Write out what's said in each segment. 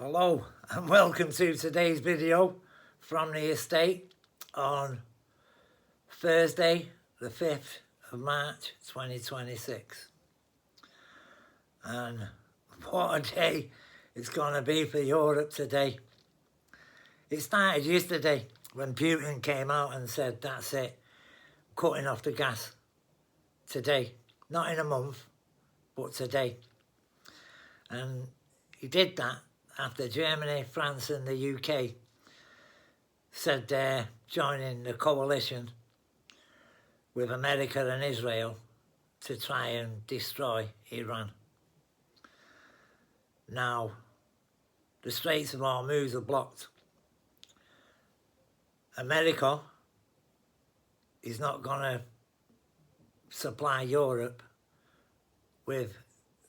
Hello and welcome to today's video from the estate on Thursday the 5th of March 2026. And what a day it's going to be for Europe today. It started yesterday when Putin came out and said that's it, cutting off the gas today, not in a month but today. And he did that after Germany, France and the UK said they're joining the coalition with America and Israel to try and destroy Iran. Now, the Straits of Hormuz are blocked. America is not going to supply Europe with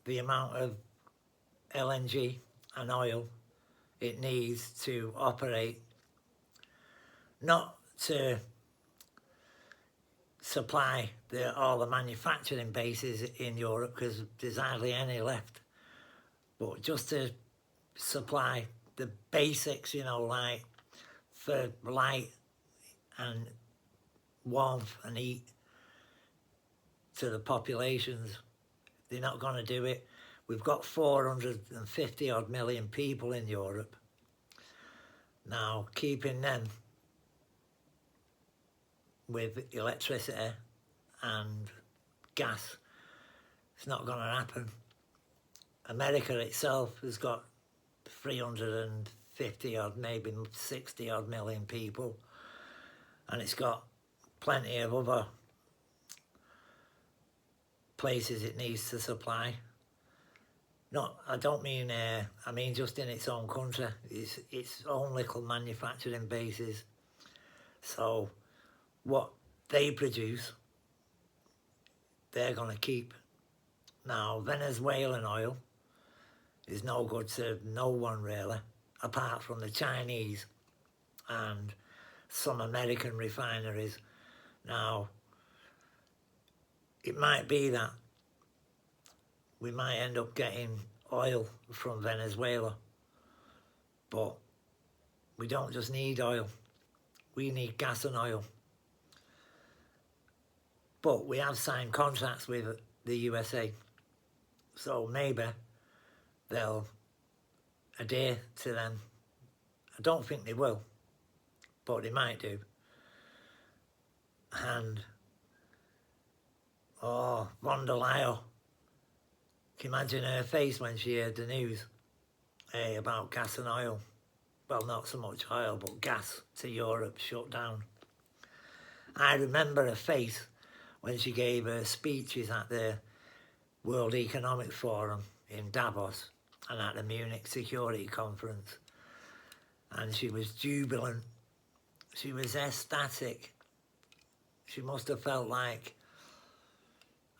the amount of LNG and oil it needs to operate, not to supply all the manufacturing bases in Europe because there's hardly any left, but just to supply the basics, like for light and warmth and heat to the populations. They're not going to do it. We've got 450 odd million people in Europe. Now, keeping them with electricity and gas, it's not going to happen. America itself has got 350 odd, maybe 60 odd million people, and it's got plenty of other places it needs to supply. I don't mean, I mean just in its own country, its own little manufacturing bases. So what they produce, they're going to keep. Now, Venezuelan oil is no good to no one really, apart from the Chinese and some American refineries. Now, it might be that we might end up getting oil from Venezuela, but we don't just need oil, we need gas and oil. But we have signed contracts with the USA, so maybe they'll adhere to them. I don't think they will, but they might do. And von der Leyen, can you imagine her face when she heard the news about gas and oil? Well, not so much oil, but gas to Europe shut down. I remember her face when she gave her speeches at the World Economic Forum in Davos and at the Munich Security Conference. And she was jubilant. She was ecstatic. She must have felt like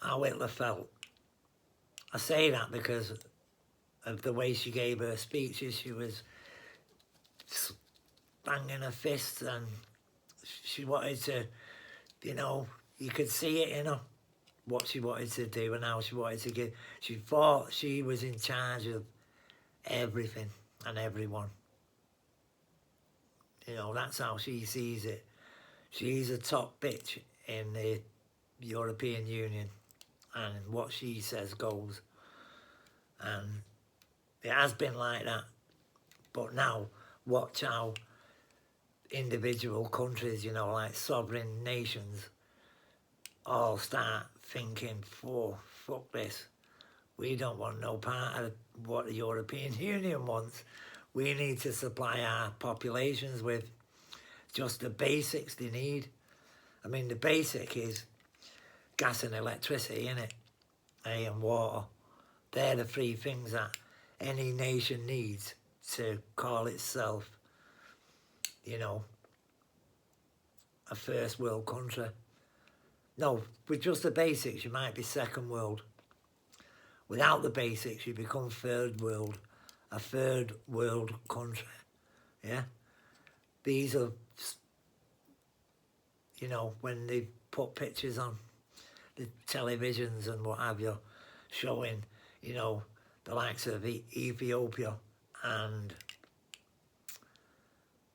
how Hitler felt. I say that because of the way she gave her speeches. She was banging her fists and she wanted to, you could see it in her, what she wanted to do and how she wanted to give. She thought she was in charge of everything and everyone. That's how she sees it. She's a top bitch in the European Union, and what she says goes. And it has been like that. But now, watch how individual countries, like sovereign nations, all start thinking, fuck this. We don't want no part of what the European Union wants. We need to supply our populations with just the basics they need. I mean, the basic is gas and electricity, innit? And water. They're the three things that any nation needs to call itself, a first world country. No, with just the basics, you might be second world. Without the basics, you become third world, a third world country, yeah? These are, when they put pictures on the televisions and what have you, showing, the likes of Ethiopia and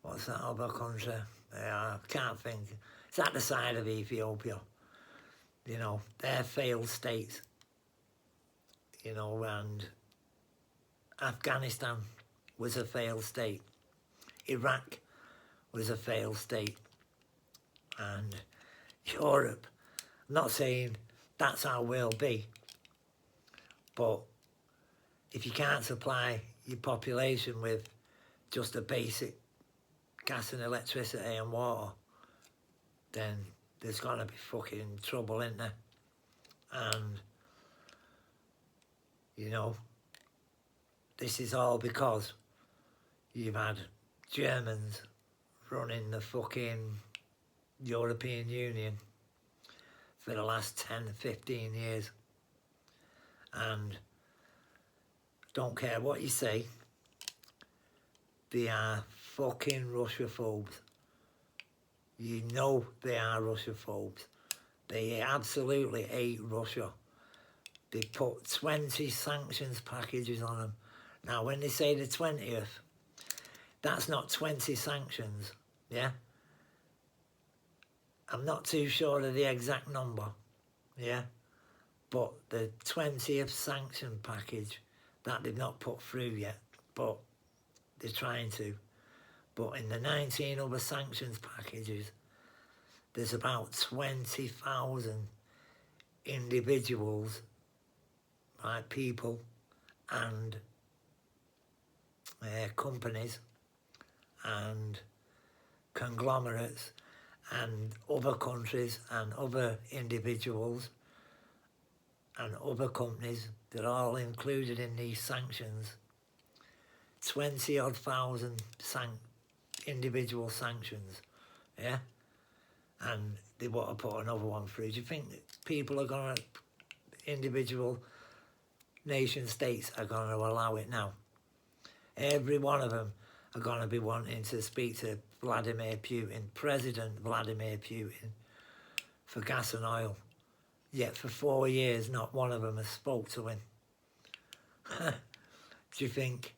what's that other country? I can't think. It's at the side of Ethiopia. You know, they're failed states. You know, and Afghanistan was a failed state. Iraq was a failed state. And Europe, I'm not saying that's how we'll be, but if you can't supply your population with just a basic gas and electricity and water, then there's gonna be fucking trouble, isn't there? And, you know, this is all because you've had Germans running the fucking European Union for the last 10, 15 years. And don't care what you say, they are fucking Russophobes. You know they are Russophobes. They absolutely hate Russia. They put 20 sanctions packages on them. Now, when they say the 20th, that's not 20 sanctions, yeah? I'm not too sure of the exact number, yeah? But the 20th sanction package that they've not put through yet, but they're trying to. But in the 19 other sanctions packages, there's about 20,000 individuals, right, people and companies and conglomerates and other countries and other individuals and other companies that are all included in these sanctions. 20-odd thousand individual sanctions, yeah? And they want to put another one through. Do you think that people are going to, individual nation states are going to allow it now? Every one of them are going to be wanting to speak to Vladimir Putin, President Vladimir Putin, for gas and oil. Yet for 4 years, not one of them has spoke to him. Do you think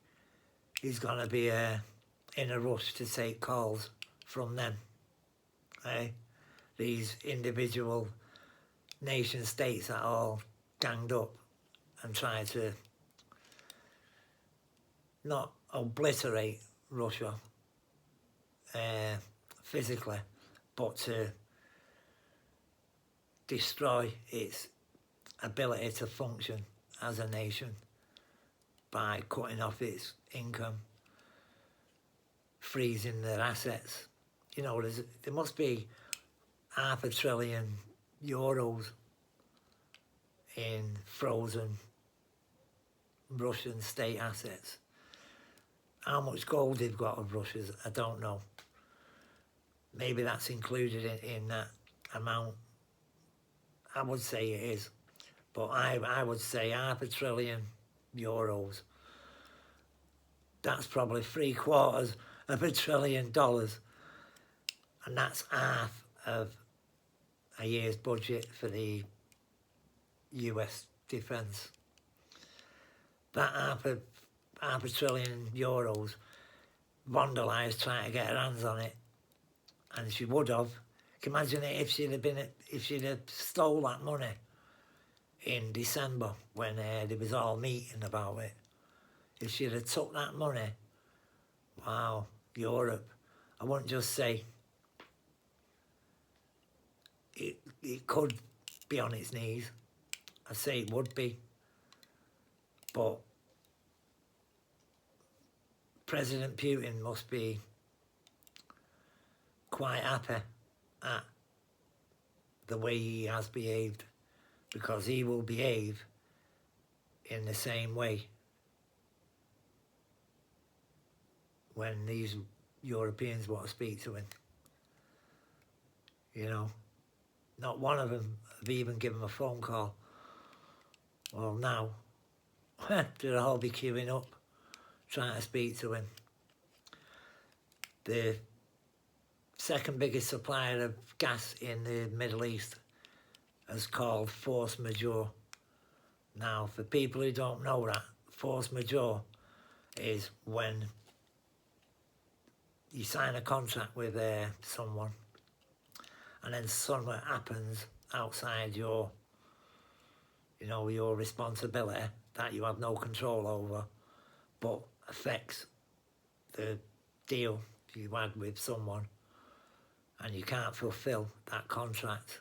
he's going to be in a rush to take calls from them? Eh? These individual nation states that all ganged up and try to not obliterate Russia physically, but to destroy its ability to function as a nation by cutting off its income, freezing their assets. You know, there must be €500 billion in frozen Russian state assets. How much gold they've got of Russia's, I don't know. Maybe that's included in that amount. I would say it is. But I would say €500 billion. That's probably $750 billion. And that's half of a year's budget for the US defence. That €500 billion, von der Leyen's trying to get her hands on it, and she would have. Can you imagine it if she'd have stole that money in December when there was all meeting about it? If she'd have took that money, wow, Europe, I wouldn't just say it could be on its knees. I'd say it would be, but President Putin must be quite happy at the way he has behaved, because he will behave in the same way when these Europeans want to speak to him. You know, not one of them have even given him a phone call. Well, now, they'll all be queuing up, trying to speak to him. The second biggest supplier of gas in the Middle East is called force majeure. Now, for people who don't know that, force majeure is when you sign a contract with someone, and then something happens outside your, your responsibility that you have no control over, but affects the deal you had with someone, and you can't fulfill that contract,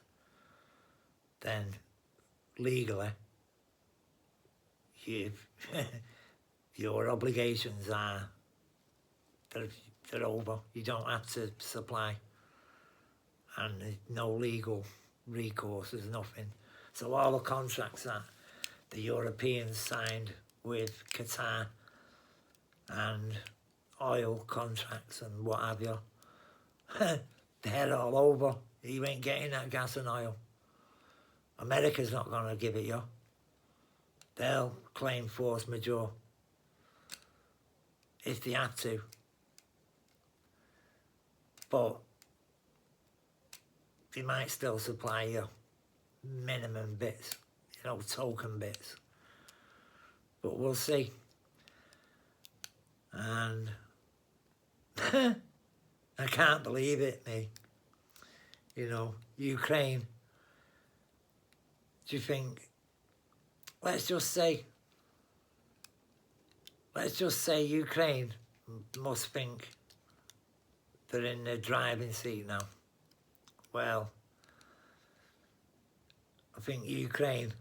then legally, your obligations they're over. You don't have to supply, and there's no legal recourse, there's nothing. So all the contracts that the Europeans signed with Qatar and oil contracts and what have you, they're all over. You ain't getting that gas and oil. America's not going to give it you. They'll claim force majeure if they have to. But they might still supply you minimum bits, token bits. But we'll see. And I can't believe it, me. Ukraine. Do you think, let's just say Ukraine must think they're in the driving seat now. Well, I think Ukraine,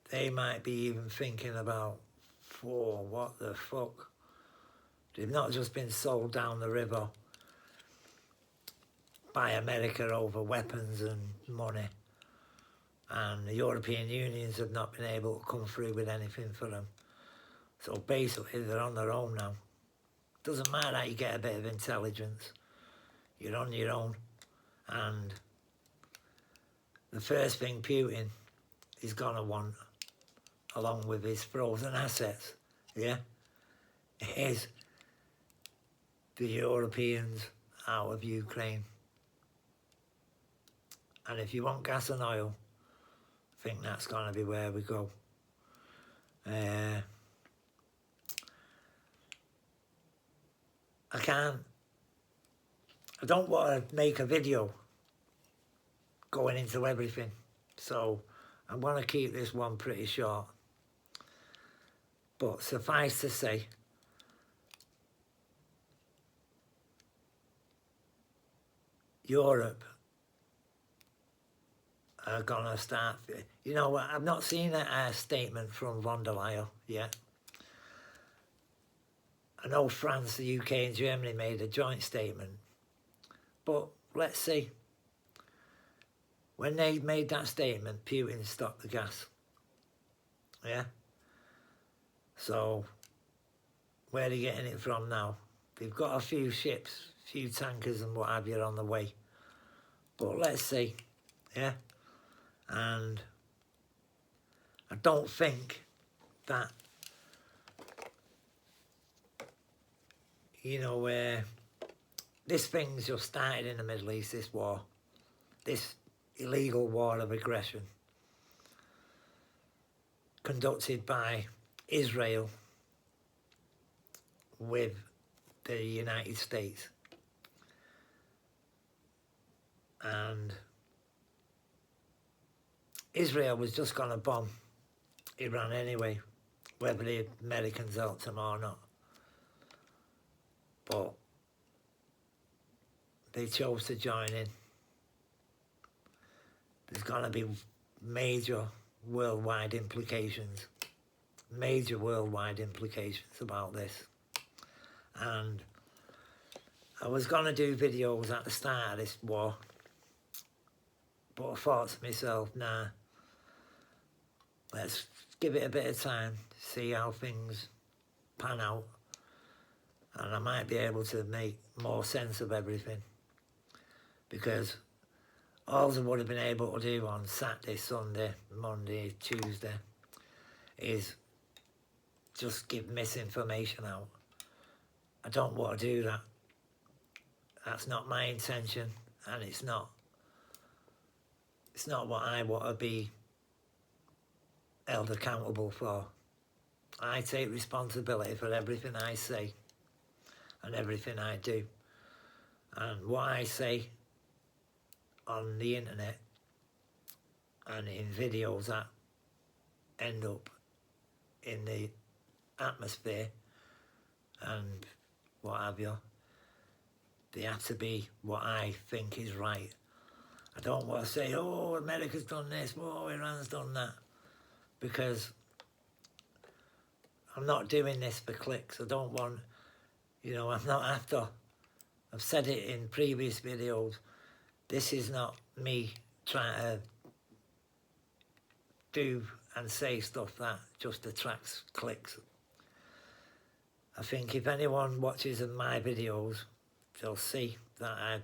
they might be even thinking about, what the fuck? They've not just been sold down the river by America over weapons and money, and the European Unions have not been able to come through with anything for them. So basically they're on their own now. Doesn't matter that you get a bit of intelligence, you're on your own. And the first thing Putin is gonna want, along with his frozen assets, is the Europeans out of Ukraine. And if you want gas and oil, I think that's going to be where we go. I don't want to make a video going into everything, so I'm going to keep this one pretty short. But suffice to say, Europe are gonna start. I've not seen a statement from von der Leyen yet. I know France, the UK and Germany made a joint statement, but let's see. When they made that statement, Putin stopped the gas. So where are they getting it from now? They've got a few ships, a few tankers and what have you on the way. But let's see, And I don't think that, this thing's just started in the Middle East, this war, this illegal war of aggression conducted by Israel with the United States. And Israel was just going to bomb Iran anyway, whether the Americans helped them or not. But they chose to join in. There's going to be major worldwide implications about this. And I was going to do videos at the start of this war, but I thought to myself, nah, let's give it a bit of time, see how things pan out, and I might be able to make more sense of everything. Because all I would have been able to do on Saturday, Sunday, Monday, Tuesday is just give misinformation out. I don't want to do that. That's not my intention, and it's not what I want to be held accountable for. I take responsibility for everything I say and everything I do. And what I say on the internet and in videos that end up in the atmosphere and what have you, they have to be what I think is right. I don't want to say, oh, America's done this, oh, Iran's done that, because I'm not doing this for clicks. I don't want, you know, I'm not after. I've said it in previous videos. This is not me trying to do and say stuff that just attracts clicks. I think if anyone watches my videos, they'll see that I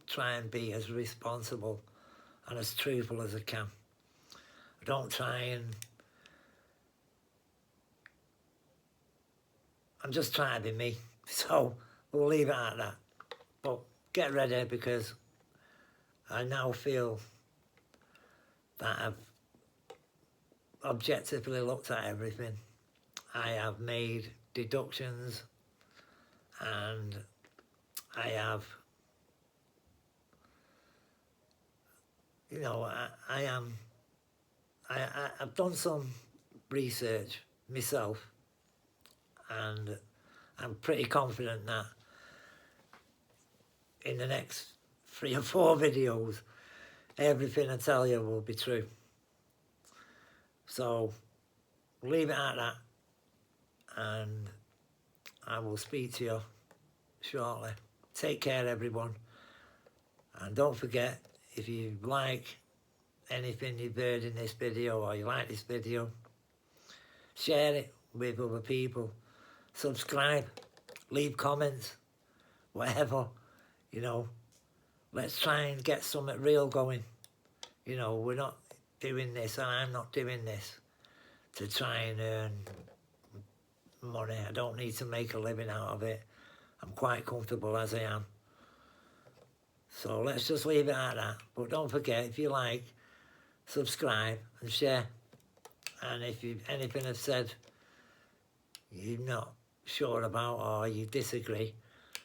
try and be as responsible and as truthful as I can. I don't try and... I'm just trying to be me. So we'll leave it at that. But get ready, because I now feel that I've objectively looked at everything. I have made deductions, and I have, you know, I've done some research myself, and I'm pretty confident that in the next 3 or 4 videos, everything I tell you will be true. So leave it at that, and I will speak to you shortly. Take care, everyone, and don't forget, if you like anything you've heard in this video, or you like this video, share it with other people, subscribe, leave comments, whatever, you know. Let's try and get something real going. You know, we're not doing this, and I'm not doing this to try and earn money. I don't need to make a living out of it. I'm quite comfortable as I am. So let's just leave it at that. But don't forget, if you like, subscribe and share. And if you anything I've said you're not sure about or you disagree,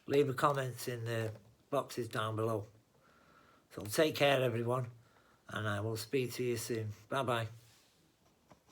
leave a comments in the boxes down below. So take care, everyone, and I will speak to you soon. Bye bye.